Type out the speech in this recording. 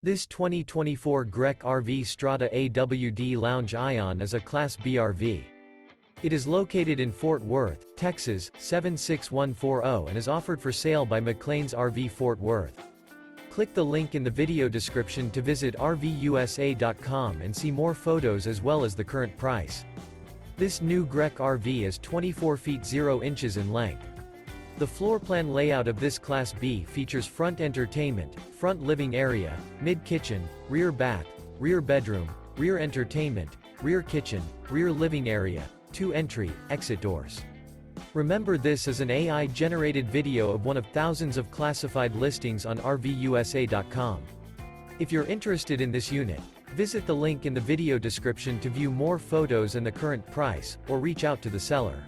This 2024 Grech RV Strada AWD Lounge Ion is a Class B RV. It is located in Fort Worth, Texas, 76140 and is offered for sale by McClain's RV Fort Worth. Click the link in the video description to visit RVUSA.com and see more photos as well as the current price. This new Grech RV is 24 feet 0 inches in length. The floor plan layout of this Class B features front entertainment, front living area, mid-kitchen, rear bath, rear bedroom, rear entertainment, rear kitchen, rear living area, 2 entry, exit doors. Remember, this is an AI-generated video of one of thousands of classified listings on RVUSA.com. If you're interested in this unit, visit the link in the video description to view more photos and the current price, or reach out to the seller.